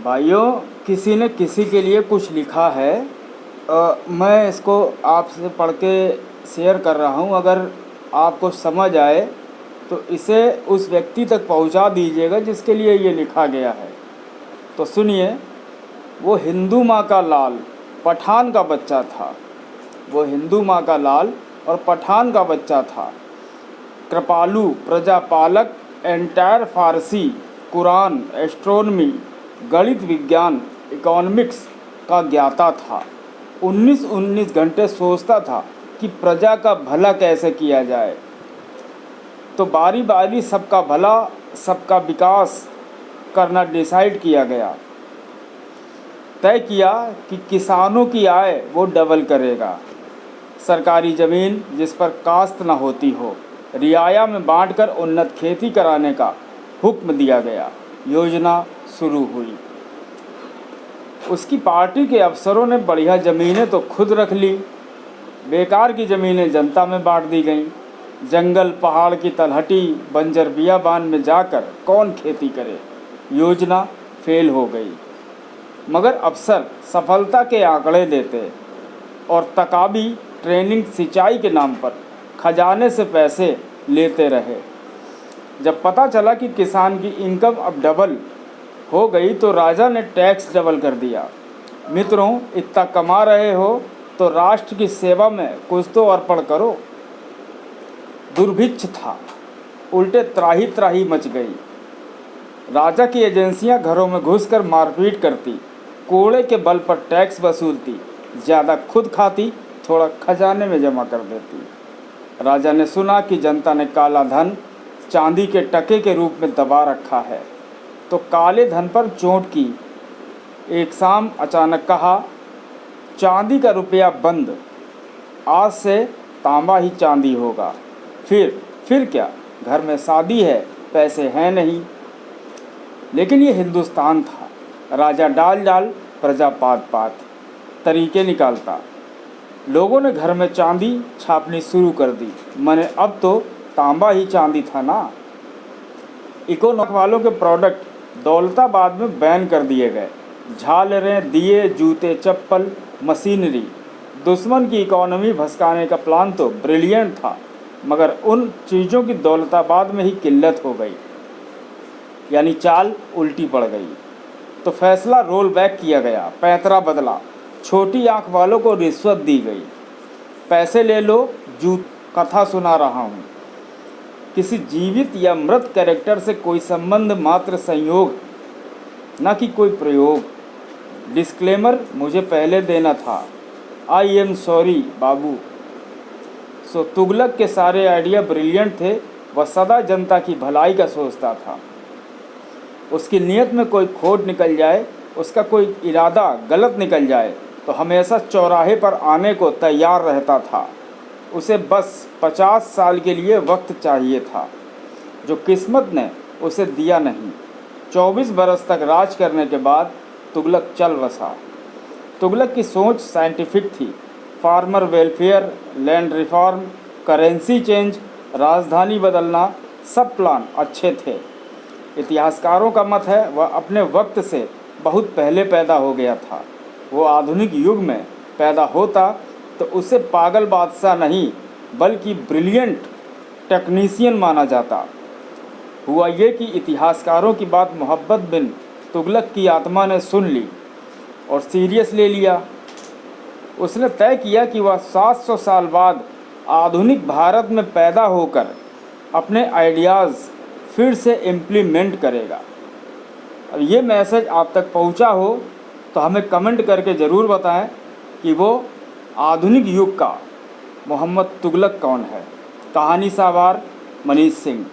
भाइयों, किसी ने किसी के लिए कुछ लिखा है। मैं इसको आपसे पढ़ के शेयर कर रहा हूँ। अगर आपको समझ आए तो इसे उस व्यक्ति तक पहुँचा दीजिएगा जिसके लिए ये लिखा गया है। तो सुनिए। वो हिंदू माँ का लाल पठान का बच्चा था। वो हिंदू माँ का लाल और पठान का बच्चा था। कृपालु, प्रजापालक, एंटायर फारसी, कुरान, एस्ट्रोनॉमी, गणित विज्ञान, इकोनॉमिक्स का ज्ञाता था। 19-19 घंटे सोचता था कि प्रजा का भला कैसे किया जाए। तो बारी बारी सबका भला, सबका विकास करना डिसाइड किया गया। तय किया कि किसानों की आय वो डबल करेगा। सरकारी ज़मीन जिस पर काश्त न होती हो, रियाया में बांटकर उन्नत खेती कराने का हुक्म दिया गया। योजना शुरू हुई। उसकी पार्टी के अफसरों ने बढ़िया ज़मीनें तो खुद रख ली, बेकार की ज़मीनें जनता में बांट दी गईं। जंगल पहाड़ की तलहटी बंजर बियाबान में जाकर कौन खेती करे। योजना फेल हो गई। मगर अफसर सफलता के आंकड़े देते और तकाबी ट्रेनिंग सिंचाई के नाम पर खजाने से पैसे लेते रहे। जब पता चला कि किसान की इनकम अब डबल हो गई तो राजा ने टैक्स डबल कर दिया। मित्रों, इतना कमा रहे हो तो राष्ट्र की सेवा में कुछ तो अर्पण करो। दुर्भिक्ष था, उल्टे त्राही त्राही मच गई। राजा की एजेंसियां घरों में घुसकर मारपीट करती, कोड़े के बल पर टैक्स वसूलती, ज़्यादा खुद खाती, थोड़ा खजाने में जमा कर देती। राजा ने सुना कि जनता ने काला धन चांदी के टके के रूप में दबा रखा है, तो काले धन पर चोट की। एक शाम अचानक कहा, चांदी का रुपया बंद, आज से तांबा ही चांदी होगा। फिर क्या, घर में शादी है, पैसे हैं नहीं। लेकिन ये हिंदुस्तान था। राजा डाल डाल, प्रजा पात पात, तरीके निकालता। लोगों ने घर में चांदी छापनी शुरू कर दी। मैंने अब तो तांबा ही चांदी था ना। इकोनॉमिक वालों के प्रोडक्ट दौलताबाद में बैन कर दिए गए। झालरें, दिए, जूते, चप्पल, मशीनरी। दुश्मन की इकोनॉमी भसकाने का प्लान तो ब्रिलियंट था, मगर उन चीज़ों की दौलताबाद में ही किल्लत हो गई, यानी चाल उल्टी पड़ गई। तो फैसला रोल बैक किया गया, पैंतरा बदला। छोटी आंख वालों को रिश्वत दी गई। पैसे ले लो, कथा सुना रहा हूँ। किसी जीवित या मृत कैरेक्टर से कोई संबंध मात्र संयोग, न कि कोई प्रयोग। डिस्क्लेमर मुझे पहले देना था। आई एम सॉरी बाबू। सो तुगलक के सारे आइडिया ब्रिलियंट थे। वह सदा जनता की भलाई का सोचता था। उसकी नीयत में कोई खोट निकल जाए, उसका कोई इरादा गलत निकल जाए तो हमेशा चौराहे पर आने को तैयार रहता था। उसे बस 50 साल के लिए वक्त चाहिए था, जो किस्मत ने उसे दिया नहीं। 24 बरस तक राज करने के बाद तुगलक चल बसा। तुगलक की सोच साइंटिफिक थी। Farmer welfare, land reform, currency change, राजधानी बदलना, सब प्लान अच्छे थे। इतिहासकारों का मत है वह अपने वक्त से बहुत पहले पैदा हो गया था। वो आधुनिक युग में पैदा होता तो उसे पागल बादशाह नहीं बल्कि ब्रिलियंट टेक्नीशियन माना जाता। हुआ ये कि इतिहासकारों की बात मोहब्बत बिन तुगलक की आत्मा ने सुन ली और सीरियस ले लिया। उसने तय किया कि वह 700 साल बाद आधुनिक भारत में पैदा होकर अपने आइडियाज़ फिर से इम्प्लीमेंट करेगा। अब ये मैसेज आप तक पहुंचा हो तो हमें कमेंट करके ज़रूर बताएं कि वो आधुनिक युग का मोहम्मद तुगलक कौन है। कहानी सावार मनीष सिंह।